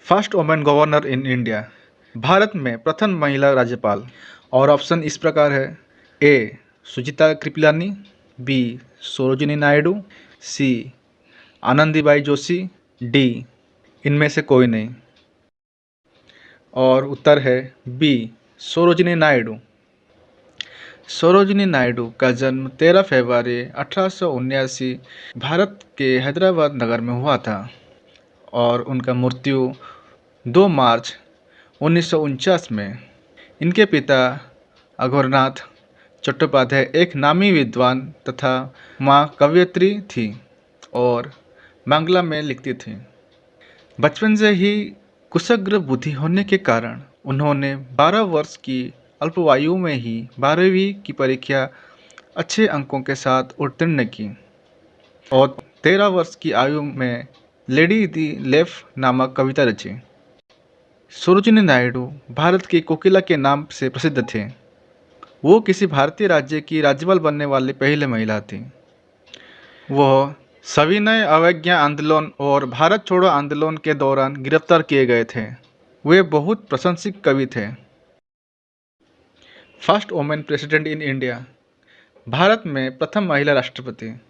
First women governor in India. Bharat में प्रथम महिला राज्यपाल। और ऑप्शन इस प्रकार है। ए सुचिता कृपलानी, बी सरोजिनी नायडू, सी आनंदीबाई जोशी, डी इनमें से कोई नहीं। और उत्तर है बी सरोजिनी नायडू। सरोजिनी नायडू का जन्म 13 फरवरी 1879 भारत के हैदराबाद नगर में हुआ था और उनका मृत्यु 2 मार्च 1949 में। इनके पिता अघोरनाथ चट्टोपाध्याय एक नामी विद्वान तथा माँ कवयित्री थी और बांग्ला में लिखती थी। बचपन से ही कुशाग्र बुद्धि होने के कारण उन्होंने 12 वर्ष की अल्पवायु में ही 12वीं की परीक्षा अच्छे अंकों के साथ उत्तीर्ण की और 13 वर्ष की आयु में लेडी दी लेफ नामक कविता रची। सरोजिनी नायडू भारत की कोकिला के नाम से प्रसिद्ध थे। वो किसी भारतीय राज्य की राज्यपाल बनने वाली पहली महिला थी। वह सविनय अवज्ञा आंदोलन और भारत छोड़ो आंदोलन के दौरान गिरफ्तार किए गए थे। वे बहुत प्रशंसित कवि थे। First women president in India. Bharat में प्रथम महिला राष्ट्रपति।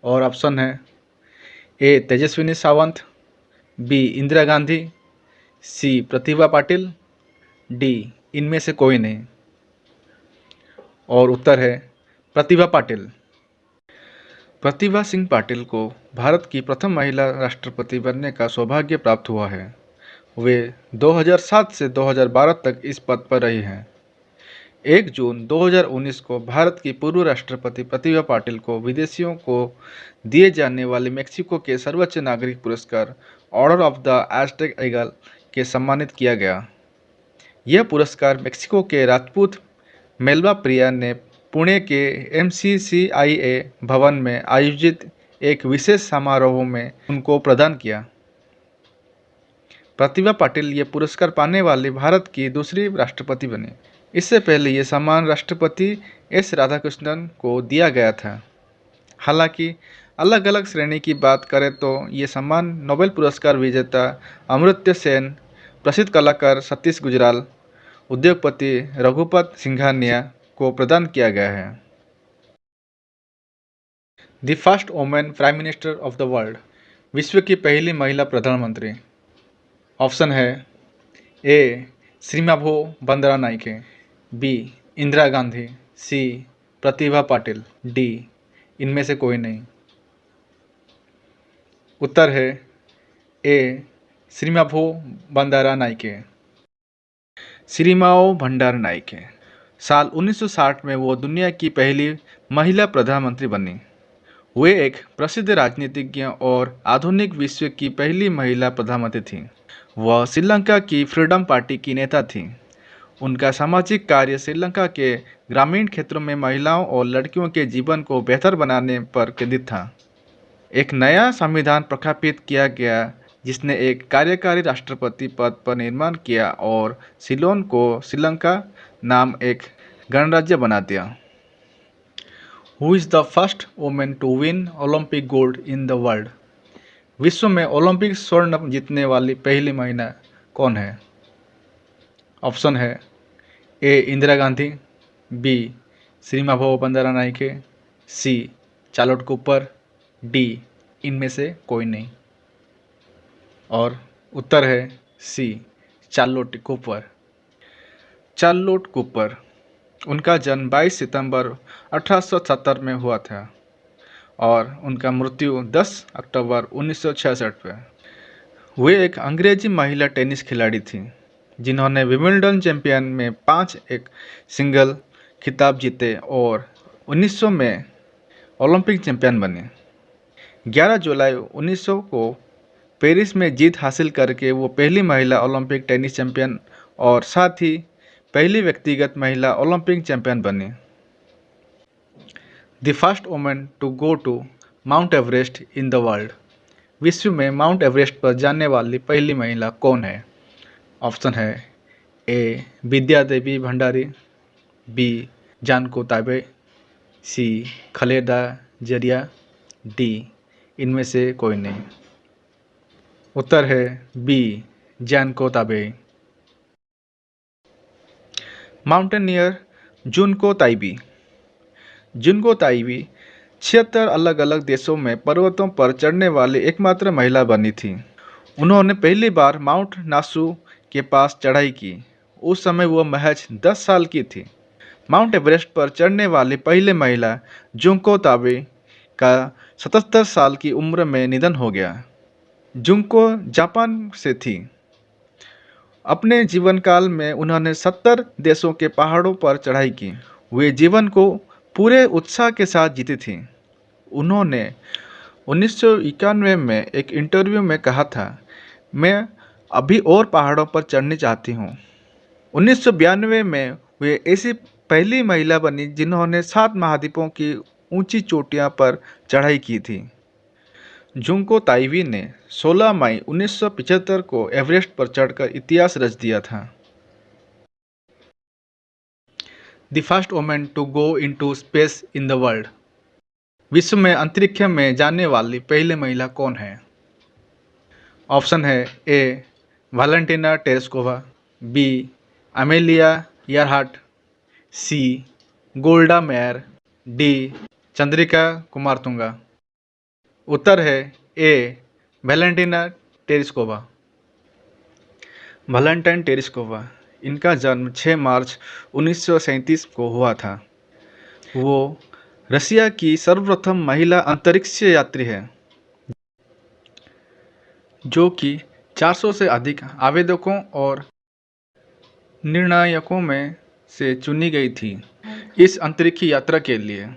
और ऑप्शन है। ए तेजस्विनी सावंत, बी इंदिरा गांधी, सी प्रतिभा पाटिल, डी इनमें से कोई नहीं। और उत्तर है प्रतिभा पाटिल। प्रतिभा सिंह पाटिल को भारत की प्रथम महिला राष्ट्रपति बनने का सौभाग्य प्राप्त हुआ है। वे 2007 से 2012 तक इस पद पर रही हैं। 1 जून 2019 को भारत की पूर्व राष्ट्रपति प्रतिभा पाटिल को विदेशियों को दिए जाने वाले मेक्सिको के सर्वोच्च नागरिक पुरस्कार order of the Aztec eagle के सम्मानित किया गया। यह पुरस्कार मेक्सिको के राजपूत मेल्बा प्रिया ने पुणे के MCCIA भवन में आयोजित एक विशेष समारोह में उनको प्रदान किया। प्रतिभा पाटिल ये पुरस्कार पाने वाली भारत की दूसरी राष्ट्रपति बनी। इससे पहले ये सम्मान राष्ट्रपति S राधाकृष्णन को दिया गया था। हालांकि अलग अलग श्रेणी की बात करें तो ये सम्मान नोबेल पुरस्कार विजेता अमर्त्य सेन, प्रसिद्ध कलाकार सतीश गुजराल, उद्योगपति रघुपत सिंघानिया को प्रदान किया गया है। The first women prime minister of the world. विश्व की पहली महिला प्रधानमंत्री। ऑप्शन है। ए श्रीमाभो बंदरानाइके, बी इंदिरा गांधी, सी प्रतिभा पाटिल, डी इनमें से कोई नहीं। उत्तर है ए श्रीमाभो बंदारानाइके। श्रीमाओ भंडारनाइके साल 1960 में वो दुनिया की पहली महिला प्रधानमंत्री बनी। वे एक प्रसिद्ध राजनीतिज्ञ और आधुनिक विश्व की पहली महिला प्रधानमंत्री थीं। वह श्रीलंका की फ्रीडम पार्टी की नेता थीं। उनका सामाजिक कार्य श्रीलंका के ग्रामीण क्षेत्रों में महिलाओं और लड़कियों के जीवन को बेहतर बनाने पर केंद्रित था। एक नया संविधान प्रख्यापित किया गया जिसने एक कार्यकारी राष्ट्रपति पद पर निर्माण किया और सिलोन को श्रीलंका नाम एक गणराज्य बना दिया। Who is the first women to win Olympic gold in the world. विश्व में ओलंपिक स्वर्ण जीतने वाली पहली महिला कौन है। ऑप्शन है। ए इंदिरा गांधी, बी श्रीमाभो बंदारानाइके, सी चार्लोट कूपर, डी इनमें से कोई नहीं। और उत्तर है सी चार्लोट कूपर। चार्लोट कूपर, उनका जन्म 22 सितंबर 1870 में हुआ था और उनका मृत्यु 10 अक्टूबर 1966 में। वे एक अंग्रेजी महिला टेनिस खिलाड़ी थीं जिन्होंने विंबलडन चैंपियन में 5 एक सिंगल खिताब जीते और 1900 में ओलंपिक चैंपियन बने। 11 जुलाई 1900 को पेरिस में जीत हासिल करके वो पहली महिला ओलंपिक टेनिस चैंपियन और साथ ही पहली व्यक्तिगत महिला ओलंपिक चैंपियन बनी। The first women to go to Mount Everest in the world. विश्व में माउंट एवरेस्ट पर जाने वाली पहली महिला कौन है। ऑप्शन है। ए विद्या देवी भंडारी, बी जानको ताबे, सी खलेदा जरिया, डी इनमें से कोई नहीं। उत्तर है बी जैनको ताबेई। माउंटेनियर जुनको ताइबी। जुनको ताइबी 76 अलग अलग देशों में पर्वतों पर चढ़ने वाली एकमात्र महिला बनी थी। उन्होंने पहली बार माउंट नासू के पास चढ़ाई की। उस समय वह महज 10 साल की थी। माउंट एवरेस्ट पर चढ़ने वाली पहली महिला जुंको ताबे का 77 साल की उम्र में निधन हो गया। जुंको जापान से थी। अपने जीवन काल में उन्होंने 70 देशों के पहाड़ों पर चढ़ाई की। वे जीवन को पूरे उत्साह के साथ जीती थी। उन्होंने 1991 में एक इंटरव्यू में कहा था, मैं अभी और पहाड़ों पर चढ़नी चाहती हूँ। 1992 में वे ऐसी पहली महिला बनी जिन्होंने 7 महाद्वीपों की ऊंची चोटियों पर चढ़ाई की थी। जुंको ताइबी ने 16 मई 1975 को एवरेस्ट पर चढ़कर इतिहास रच दिया था। The first woman to go into space in the world. विश्व में अंतरिक्ष में जाने वाली पहली महिला कौन है? ऑप्शन है ए Valentina Tereshkova, B Amelia Earhart, सी गोल्डा मेयर, डी चंद्रिका कुमारतुंगा। उत्तर है ए वैलेंटिना टेरेस्कोवा। वैलेंटाइन टेरेस्कोवा, इनका जन्म 6 मार्च 1937 को हुआ था। वो रसिया की सर्वप्रथम महिला अंतरिक्ष यात्री है जो कि 400 से अधिक आवेदकों और निर्णायकों में से चुनी गई थी इस अंतरिक्ष यात्रा के लिए।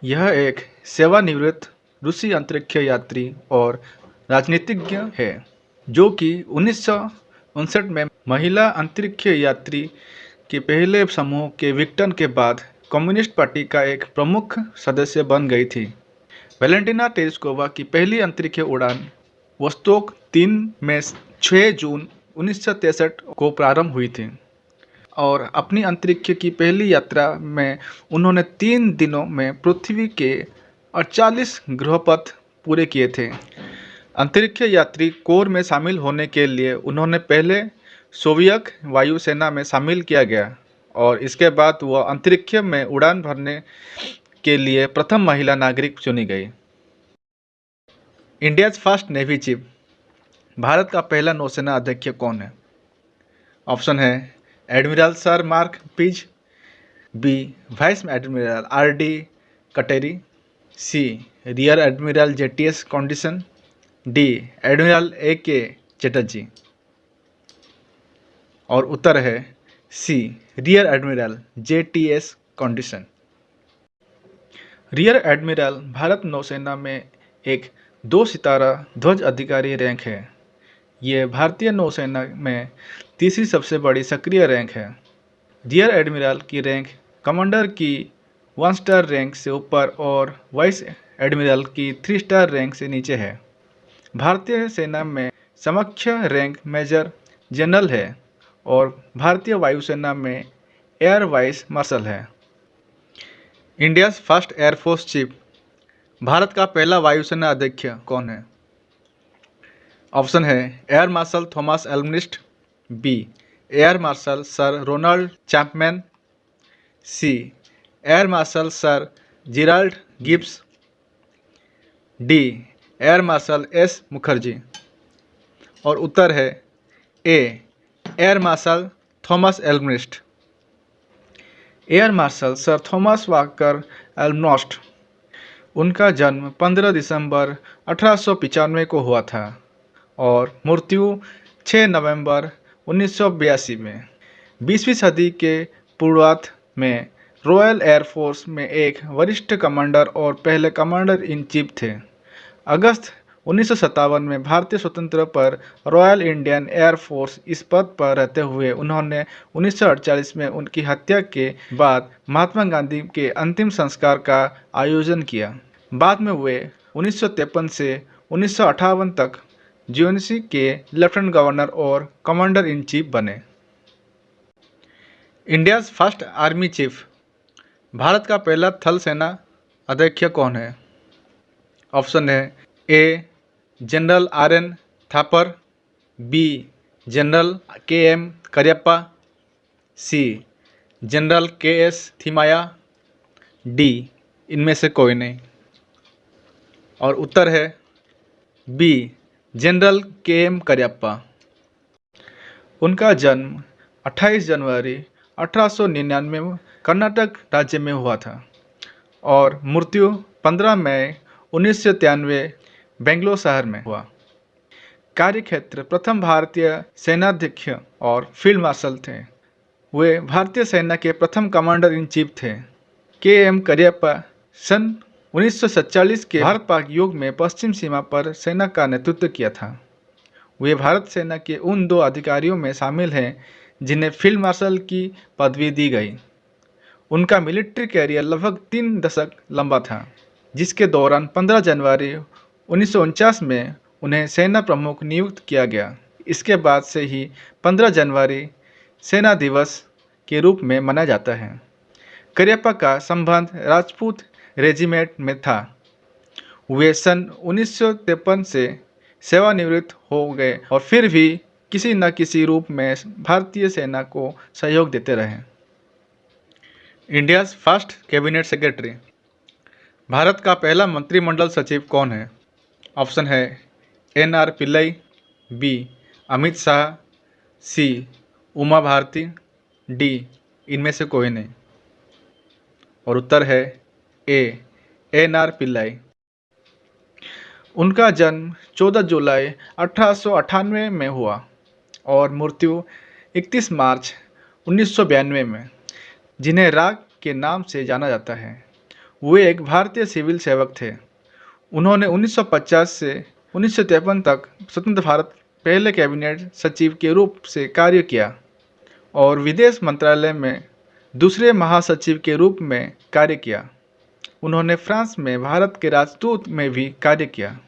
यह एक सेवानिवृत्त रूसी अंतरिक्ष यात्री और राजनीतिज्ञ है जो कि 1959 में महिला अंतरिक्ष यात्री के पहले समूह के विघटन के बाद कम्युनिस्ट पार्टी का एक प्रमुख सदस्य बन गई थी। वैलेंटिना टेरेस्कोवा की पहली अंतरिक्ष उड़ान वोस्तोक 3 में 6 जून 1963 को प्रारंभ हुई थी और अपनी अंतरिक्ष की पहली यात्रा में उन्होंने 3 दिनों में पृथ्वी के 48 गृहपथ पूरे किए थे। अंतरिक्ष यात्री कोर में शामिल होने के लिए उन्होंने पहले सोवियत वायुसेना में शामिल किया गया और इसके बाद वह अंतरिक्ष में उड़ान भरने के लिए प्रथम महिला नागरिक चुनी गई। India's first navy chief. Bharat का पहला नौसेना अध्यक्ष कौन है? ऑप्शन है admiral sir Mark Pizey, B vice admiral R D. Katari, C rear admiral J T S. Condition, D admiral A K. Chatterjee. और उत्तर है C rear admiral J T S. Condition. Rear admiral Bharat नौसेना में एक 2 सितारा ध्वज अधिकारी रैंक है। ये भारतीय नौसेना में तीसरी सबसे बड़ी सक्रिय रैंक है। रियर एडमिरल की रैंक कमांडर की 1 स्टार रैंक से ऊपर और वाइस एडमिरल की 3 स्टार रैंक से नीचे है। भारतीय सेना में समकक्ष रैंक मेजर जनरल है और भारतीय वायुसेना में एयर वाइस मार्शल है। India's first air force chief. Bharat का पहला वायुसेना अध्यक्ष कौन है? ऑप्शन है air marshal Thomas Elmhirst, B air marshal sir Ronald Chapman, C air marshal sir Gerald Gibbs, D air marshal S Mukherjee. और उत्तर है A air marshal Thomas Elmhirst. Air marshal sir Thomas Walker Elmhirst, उनका जन्म 15 दिसंबर 1895 को हुआ था और मृत्यु 6 नवंबर 1982 में। 20वीं सदी के पूर्वार्ध में रॉयल एयरफोर्स में एक वरिष्ठ कमांडर और पहले कमांडर इन चीफ थे। अगस्त 1957 में भारतीय स्वतंत्रता पर रॉयल इंडियन एयरफोर्स इस पद पर रहते हुए उन्होंने 1948 में उनकी हत्या के बाद महात्मा गांधी के अंतिम संस्कार का आयोजन किया। बाद में वे 1953 से 1958 तक जीओसी के लेफ्टिनेंट गवर्नर और कमांडर इन चीफ बने। India's first army chief. Bharat का पहला थल सेना अध्यक्ष कौन है? ऑप्शन है A general R N. Thapar, B general K M. Cariappa, C. General K S. Thimayya, D. इनमें से कोई नहीं। और उत्तर है बी. General K M. करियप्पा। उनका जन्म 28 जनवरी 1899 में कर्नाटक राज्य में हुआ था और मृत्यु 15 मई 1993 बेंगलोर शहर में हुआ। कार्यक्षेत्र प्रथम भारतीय सेनाध्यक्ष और फील्ड मार्शल थे। वे भारतीय सेना के प्रथम कमांडर इन चीफ थे। के.एम. करियप्पा सन 1947 के भारत पाक युद्ध में पश्चिम सीमा पर सेना का नेतृत्व किया था। वे भारत सेना के उन 2 अधिकारियों में शामिल हैं जिन्हें फील्ड मार्शल की पदवी दी गई। उनका मिलिट्री कैरियर लगभग 3 दशक लंबा था, जिसके दौरान 15 जनवरी 1949 में उन्हें सेना प्रमुख नियुक्त किया गया। इसके बाद से ही 15 जनवरी सेना दिवस के रूप में मनाया जाता है। करियप्पा का संबंध राजपूत रेजिमेंट में था। वे सन 1953 से सेवानिवृत्त हो गए और फिर भी किसी न किसी रूप में भारतीय सेना को सहयोग देते रहे। India's first cabinet secretary. Bharat का पहला मंत्रिमंडल सचिव कौन है? ऑप्शन है N.R. पिल्लई, बी. अमित शाह, सी. उमा भारती, डी. इनमें से कोई नहीं। और उत्तर है ए. N.R. पिल्लई। उनका जन्म 14 जुलाई 1898 में हुआ और मृत्यु 31 मार्च 1992 में, जिन्हें राग के नाम से जाना जाता है। वे एक भारतीय सिविल सेवक थे। उन्होंने 1950 से 1953 तक स्वतंत्र भारत पहले कैबिनेट सचिव के रूप से कार्य किया और विदेश मंत्रालय में दूसरे महासचिव के रूप में कार्य किया। उन्होंने फ्रांस में भारत के राजदूत में भी कार्य किया।